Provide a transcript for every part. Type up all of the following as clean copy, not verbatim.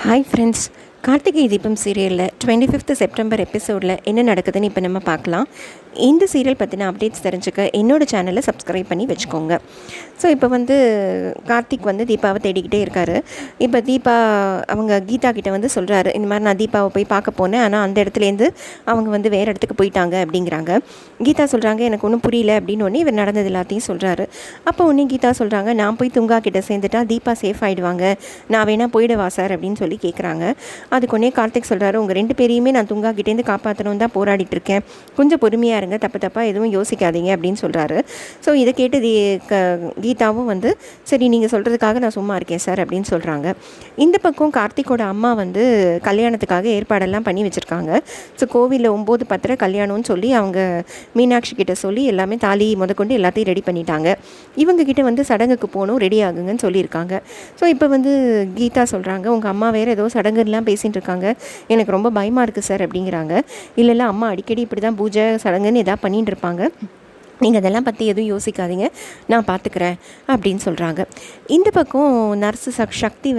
Hi friends, Karthigai Deepam சீரியலில் 25th September எபிசோடில் என்ன நடக்குதுன்னு இப்போ நம்ம பார்க்கலாம். இந்த சீரியல் பற்றின அப்டேட்ஸ் தெரிஞ்சுக்க என்னோடய சேனலை சப்ஸ்கிரைப் பண்ணி வச்சுக்கோங்க. ஸோ இப்போ கார்த்திக் தீபாவை தேடிக்கிட்டே இருக்கார். இப்போ தீபா அவங்க கீதா கிட்டே சொல்கிறாரு, இந்த மாதிரி நான் தீபாவை போய் பார்க்க போனேன், ஆனால் அந்த இடத்துலேருந்து அவங்க வேறு இடத்துக்கு போயிட்டாங்க அப்படிங்கிறாங்க. கீதா சொல்கிறாங்க, எனக்கு ஒன்றும் புரியல அப்படின்னு ஒன்று இவர் நடந்தது எல்லாத்தையும் சொல்கிறாரு. அப்போ ஒன்று கீதா சொல்கிறாங்க, நான் போய் துங்கா கிட்டே சேர்ந்துட்டா தீபா சேஃப் ஆகிடுவாங்க, நான் வேணால் போயிடுவா சார் அப்படின்னு சொல்லி கேட்குறாங்க. அதுக்கு ஒன்றே கார்த்திக் சொல்கிறாரு, உங்கள் 2 பேரையுமே நான் துங்கா கிட்டேருந்து காப்பாற்றணும் தான் போராடிட்டு இருக்கேன், கொஞ்சம் பொறுமையாக இருங்க, தப்பாக எதுவும் யோசிக்காதீங்க அப்படின்னு சொல்கிறாரு. ஸோ இதை கேட்டு கீதாவும் சரி நீங்கள் சொல்கிறதுக்காக நான் சும்மா இருக்கேன் சார் அப்படின்னு சொல்கிறாங்க. இந்த பக்கம் கார்த்திக்கோட அம்மா கல்யாணத்துக்காக ஏற்பாடெல்லாம் பண்ணி வச்சுருக்காங்க. ஸோ கோவிலில் 9:10 கல்யாணம்னு சொல்லி அவங்க மீனாட்சி கிட்ட சொல்லி எல்லாமே தாலி முதற்கொண்டு எல்லாத்தையும் ரெடி பண்ணிட்டாங்க. இவங்ககிட்ட சடங்குக்கு போகணும், ரெடி ஆகுங்கன்னு சொல்லியிருக்காங்க. ஸோ இப்போ கீதா சொல்கிறாங்க, உங்கள் அம்மா வேறு ஏதோ சடங்குலாம் பேசிகிட்டு இருக்காங்க, எனக்கு ரொம்ப பயமாக இருக்குது சார் அப்படிங்கிறாங்க. இல்லை அம்மா அடிக்கடி இப்படி தான் பூஜை சடங்குன்னு எதாவது பண்ணிகிட்டு இருப்பாங்க, நீங்கள் அதெல்லாம் பற்றி எதுவும் யோசிக்காதீங்க, நான் பார்த்துக்கிறேன் அப்படின்னு சொல்கிறாங்க. இந்த பக்கம் நர்ஸு சக்தி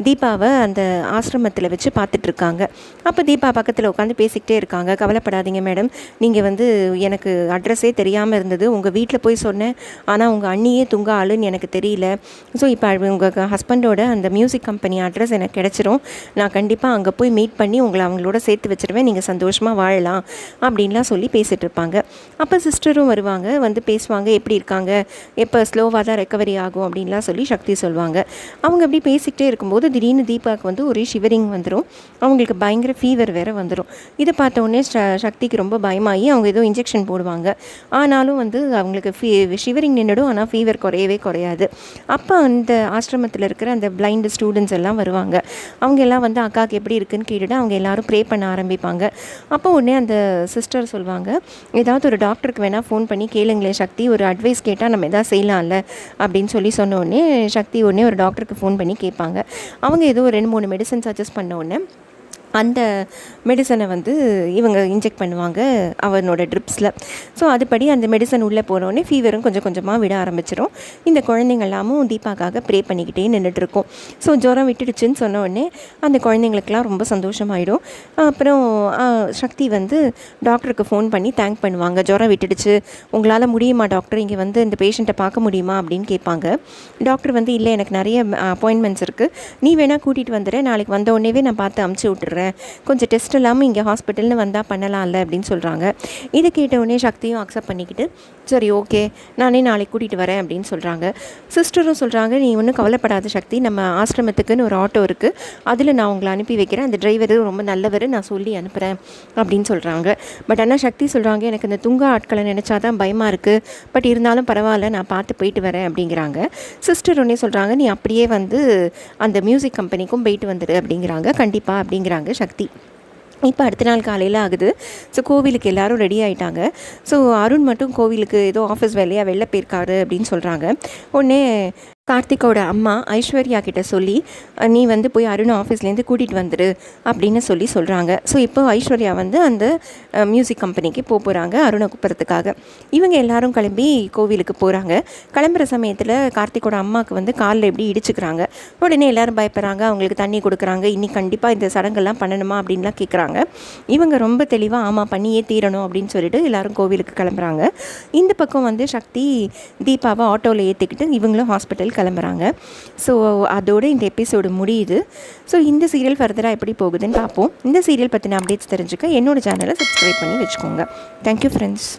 தீபாவை அந்த ஆசிரமத்தில் வச்சு பார்த்துட்ருக்காங்க. அப்போ தீபா பக்கத்தில் உட்காந்து பேசிக்கிட்டே இருக்காங்க. கவலைப்படாதீங்க மேடம், நீங்கள் எனக்கு அட்ரஸே தெரியாமல் இருந்தது, உங்கள் வீட்டில் போய் சொன்னேன், ஆனால் உங்கள் அண்ணியே துங்கா ஆளுன்னு எனக்கு தெரியல. ஸோ இப்போ உங்கள் ஹஸ்பண்டோட அந்த மியூசிக் கம்பெனி அட்ரஸ் எனக்கு கிடச்சிரும், நான் கண்டிப்பாக அங்கே போய் மீட் பண்ணி உங்களை அவங்களோட சேர்த்து வச்சுருவேன், நீங்கள் சந்தோஷமாக வாழலாம் அப்படின்லாம் சொல்லி பேசிகிட்டு இருப்பாங்க. அப்போ சிஸ்டரும் வருவாங்க, பேசுவாங்க, எப்படி இருக்காங்க, எப்போ ஸ்லோவாக தான் ரெக்கவரி ஆகும் அப்படின்லாம் சொல்லி சக்தி சொல்லுவாங்க. அவங்க அப்படி பேசிக்கிட்டே இருக்கும்போது திடீர்னு தீபாவுக்கு ஒரே ஷிவரிங் வந்துடும், அவங்களுக்கு பயங்கர ஃபீவர் வேறு வந்துடும். இதை பார்த்த உடனே சக்திக்கு ரொம்ப பயமாகி அவங்க ஏதோ இன்ஜெக்ஷன் போடுவாங்க. ஆனாலும் அவங்களுக்கு ஷிவரிங் நின்றுடும், ஆனால் ஃபீவர் குறையவே குறையாது. அப்போ அந்த ஆசிரமத்தில் இருக்கிற அந்த பிளைண்ட் ஸ்டூடெண்ட்ஸ் எல்லாம் வருவாங்க. அவங்க எல்லாம் அக்காவுக்கு எப்படி இருக்குன்னு கேட்டுட்டு அவங்க எல்லாரும் ப்ரே பண்ண ஆரம்பிப்பாங்க. அப்போ உடனே அந்த சிஸ்டர் சொல்லுவாங்க, ஏதாவது ஒரு டாக்டருக்கு வேணால் ஃபோன் பண்ணி கேளுங்களேன் சக்தி, ஒரு அட்வைஸ் கேட்டால் நம்ம எதாவது செய்யலாம்ல அப்படின்னு சொல்லி சொன்ன உடனே சக்தி உடனே ஒரு டாக்டருக்கு ஃபோன் பண்ணி கேட்பாங்க. அவங்க ஏதோ 2-3 மெடிசன் சஜஸ்ட் பண்ண உடனே அந்த மெடிசனை இவங்க இன்ஜெக்ட் பண்ணுவாங்க அவனோட ட்ரிப்ஸில். ஸோ அதுபடி அந்த மெடிசன் உள்ளே போனோடனே ஃபீவரும் கொஞ்சம் கொஞ்சமாக விட ஆரம்பிச்சிடும். இந்த குழந்தைங்களாமும் தீபாக்காக ப்ரே பண்ணிக்கிட்டே நின்றுட்டுருக்கோம். ஸோ ஜுரம் விட்டுடுச்சுன்னு சொன்ன உடனே அந்த குழந்தைங்களுக்கெல்லாம் ரொம்ப சந்தோஷமாயிடும். அப்புறம் சக்தி டாக்டருக்கு ஃபோன் பண்ணி தேங்க் பண்ணுவாங்க, ஜுரம் விட்டுடுச்சு, உங்களால் முடியுமா டாக்டர், இங்கே இந்த பேஷண்ட்டை பார்க்க முடியுமா அப்படின்னு கேட்பாங்க. டாக்டர் இல்லை எனக்கு நிறைய அப்பாயின்மெண்ட்ஸ் இருக்குது, நீ வேணால் கூட்டிகிட்டு வந்துடுறேன், நாளைக்கு வந்த உடனேவே நான் பார்த்து அமுச்சு விட்டுறேன், கொஞ்சம் டெஸ்ட் இல்லாமல் இங்கே ஹாஸ்பிட்டல்னு வந்தால் பண்ணலாம்ல அப்படின்னு சொல்கிறாங்க. இதை கேட்டவுடனே சக்தியும் அக்செப்ட் பண்ணிக்கிட்டு சரி ஓகே நானே நாளைக்கு கூட்டிகிட்டு வரேன் அப்படின்னு சொல்கிறாங்க. சிஸ்டரும் சொல்கிறாங்க, நீ ஒன்றும் கவலைப்படாத சக்தி, நம்ம ஆசிரமத்துக்குன்னு ஒரு ஆட்டோ இருக்குது, அதில் நான் உங்களை அனுப்பி வைக்கிறேன், அந்த டிரைவர் ரொம்ப நல்லவர், நான் சொல்லி அனுப்புகிறேன் அப்படின்னு சொல்கிறாங்க. பட் ஆனால் சக்தி சொல்கிறாங்க, எனக்கு இந்த துங்கா ஆட்களை நினச்சா தான் பயமாக இருக்குது, பட் இருந்தாலும் பரவாயில்ல, நான் பார்த்து போயிட்டு வரேன் அப்படிங்கிறாங்க. சிஸ்டர் ஒன்றே சொல்கிறாங்க, நீ அப்படியே அந்த மியூசிக் கம்பெனிக்கும் போயிட்டு வந்துடு அப்படிங்கிறாங்க. கண்டிப்பாக அப்படிங்கிறாங்க சக்தி. இப்போ அடுத்த நாள் காலையில் ஆகுது. ஸோ கோவிலுக்கு எல்லோரும் ரெடி ஆகிட்டாங்க. ஸோ அருண் மட்டும் கோவிலுக்கு ஏதோ ஆஃபீஸ் வேலையாக வெளில போயிருக்காரு அப்படின்னு சொல்கிறாங்க. உடனே கார்த்திக்கோட அம்மா ஐஸ்வர்யா கிட்ட சொல்லி, நீ போய் அருண் ஆஃபீஸ்லேருந்து கூட்டிகிட்டு வந்துடு அப்படின்னு சொல்கிறாங்க. ஸோ இப்போ ஐஸ்வர்யா அந்த மியூசிக் கம்பெனிக்கு போகிறாங்க அருணை கூப்பிட்றதுக்காக. இவங்க எல்லாரும் கிளம்பி கோவிலுக்கு போகிறாங்க. கிளம்புற சமயத்தில் கார்த்திக்கோட அம்மாவுக்கு காலில் எப்படி இடிச்சுக்கிறாங்க. உடனே எல்லோரும் பயப்படுறாங்க, அவங்களுக்கு தண்ணி கொடுக்குறாங்க, இன்னைக்கு கண்டிப்பாக இந்த சடங்கெல்லாம் பண்ணணுமா அப்படின்லாம் கேட்குறாங்க. இவங்க ரொம்ப தெளிவாக ஆமாம் பண்ணியே தீரணும் அப்படின்னு சொல்லிட்டு எல்லோரும் கோவிலுக்கு கிளம்புறாங்க. இந்த பக்கம் சக்தி தீபாவை ஆட்டோவில் ஏற்றிக்கிட்டு இவங்களும் ஹாஸ்பிட்டல் கிளம்புறாங்க. ஸோ அதோடு இந்த எபிசோடு முடியுது. ஸோ இந்த சீரியல் ஃபர்தராக எப்படி போகுதுன்னு பார்ப்போம். இந்த சீரியல் பற்றின அப்டேட்ஸ் தெரிஞ்சுக்க என்னோடய சேனலை சப்ஸ்கிரைப் பண்ணி வச்சுக்கோங்க. Thank you friends.